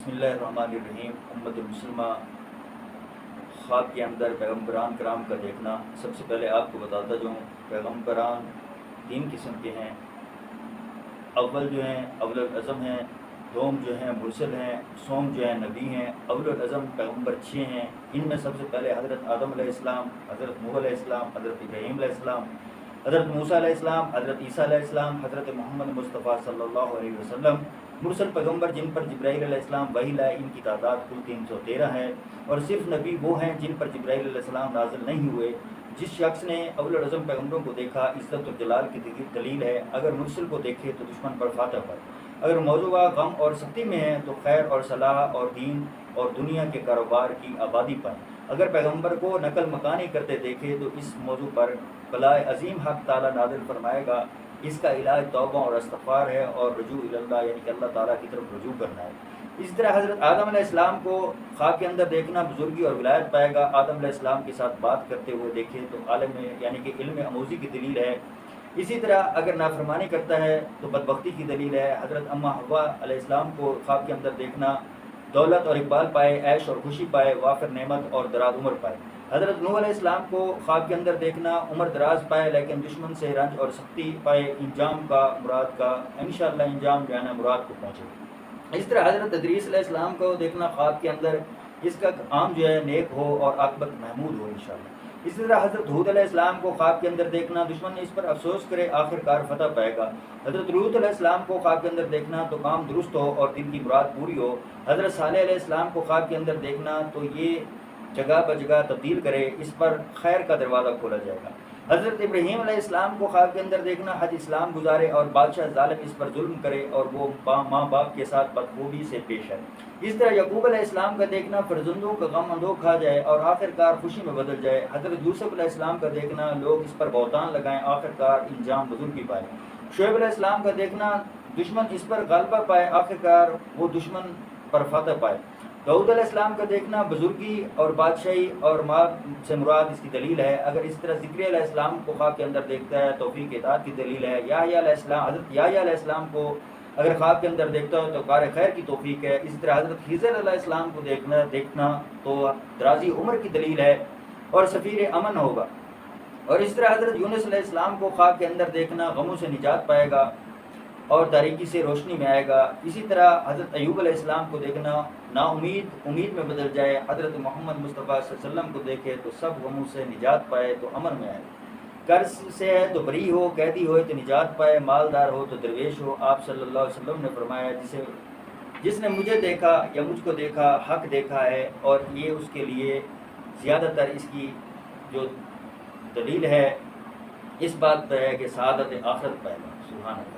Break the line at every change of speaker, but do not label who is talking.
بسم اللہ الرحمن الرحیم۔ امت مسلمہ خواب کے اندر پیغمبران کرام کا دیکھنا، سب سے پہلے آپ کو بتاتا جاؤں پیغمبران 3 قسم کے ہیں۔ اول جو ہیں اول العزم ہیں، دوم جو ہیں مرسل ہیں، سوم جو ہیں نبی ہیں۔ اول العزم پیغمبر 6 ہیں، ان میں سب سے پہلے حضرت آدم علیہ السلام، حضرت نوح علیہ السلام، حضرت ابراہیم علیہ السلام، حضرت موسیٰ علیہ السلام، حضرت عیسیٰ علیہ السلام، حضرت محمد مصطفیٰ صلی اللہ علیہ وسلم۔ مرسل پیغمبر جن پر جبرائیل علیہ السلام وحی لائے، ان کی تعداد کل 313 ہے، اور صرف نبی وہ ہیں جن پر جبرائیل علیہ السلام نازل نہیں ہوئے۔ جس شخص نے اول العزم پیغمبروں کو دیکھا، عزت و جلال کی دلیل ہے۔ اگر مرسل کو دیکھے تو دشمن پر فاتح پر، اگر موضوع غم اور سختی میں ہے تو خیر اور صلاح اور دین اور دنیا کے کاروبار کی آبادی پر، اگر پیغمبر کو نقل مکانی کرتے دیکھے تو اس موضوع پر بلائے عظیم حق تعالیٰ نازل فرمائے گا۔ اس کا علاج توبہ اور استغفار ہے اور رجوع اللہ، یعنی کہ اللہ تعالیٰ کی طرف رجوع کرنا ہے۔ اسی طرح حضرت آدم علیہ السلام کو خواب کے اندر دیکھنا بزرگی اور ولایت پائے گا۔ آدم علیہ السلام کے ساتھ بات کرتے ہوئے دیکھے تو عالم میں، یعنی کہ علم آموزی کی دلیل ہے۔ اسی طرح اگر نافرمانی کرتا ہے تو بدبختی کی دلیل ہے۔ حضرت اماں حوا علیہ السلام کو خواب کے اندر دیکھنا دولت اور اقبال پائے، عیش اور خوشی پائے، وافر نعمت اور دراز عمر پائے۔ حضرت نوح علیہ السلام کو خواب کے اندر دیکھنا عمر دراز پائے لیکن دشمن سے رنج اور سختی پائے، انجام کا مراد کا انشاءاللہ انجام جو ہے نا مراد کو پہنچے۔ اس طرح حضرت ادریس علیہ السلام کو دیکھنا خواب کے اندر، اس کا عام جو ہے نیک ہو اور عاقبت محمود ہو انشاءاللہ۔ اسی طرح حضرت ہود علیہ السلام کو خواب کے اندر دیکھنا، دشمن نے اس پر افسوس کرے آخر کار فتح پائے گا۔ حضرت لوط علیہ السلام کو خواب کے اندر دیکھنا تو کام درست ہو اور دل کی مراد پوری ہو۔ حضرت صالح علیہ السلام کو خواب کے اندر دیکھنا تو یہ جگہ بجگہ تبدیل کرے، اس پر خیر کا دروازہ کھولا جائے گا۔ حضرت ابراہیم علیہ السلام کو خواب کے اندر دیکھنا حج اسلام گزارے اور بادشاہ ظالم اس پر ظلم کرے اور وہ ماں باپ کے ساتھ بدخوبی سے پیش ہے۔ اس طرح یعقوب علیہ السلام کا دیکھنا فرزندوں کا غم اندوہ کھا جائے اور آخر کار خوشی میں بدل جائے۔ حضرت یوسف علیہ السلام کا دیکھنا لوگ اس پر بہتان لگائیں، آخر کار انجام بزرگی پائے۔ شعیب علیہ السلام کا دیکھنا دشمن اس پر غلبہ پائے، آخر کار وہ دشمن پر فتح پائے۔ داؤد علیہ السلام کا دیکھنا بزرگی اور بادشاہی اور مال سے مراد اس کی دلیل ہے۔ اگر اس طرح ذکر علیہ السلام کو خواب کے اندر دیکھتا ہے توفیق اطاعت کی دلیل ہے۔ یحییٰ علیہ السلام، حضرت یحییٰ علیہ السلام کو اگر خواب کے اندر دیکھتا ہو تو کار خیر کی توفیق ہے۔ اسی طرح حضرت خضر علیہ السلام کو دیکھنا تو درازی عمر کی دلیل ہے اور سفیر امن ہوگا۔ اور اس طرح حضرت یونس علیہ السلام کو خواب کے اندر دیکھنا غموں سے نجات پائے گا اور تاریکی سے روشنی میں آئے گا۔ اسی طرح حضرت ایوب علیہ السلام کو دیکھنا نا امید میں بدل جائے۔ حضرت محمد مصطفیٰ صلی اللہ علیہ وسلم کو دیکھے تو سب غموں سے نجات پائے تو امن میں آئے۔ قرض سے ہے تو بری ہو، قیدی ہوئے تو نجات پائے، مالدار ہو تو درویش ہو۔ آپ صلی اللہ علیہ وسلم نے فرمایا جس نے مجھے دیکھا یا مجھ کو دیکھا حق دیکھا ہے، اور یہ اس کے لیے زیادہ تر اس کی جو دلیل ہے اس بات پہ ہے کہ سعادت آخرت پائے گا۔ سبحان اللہ۔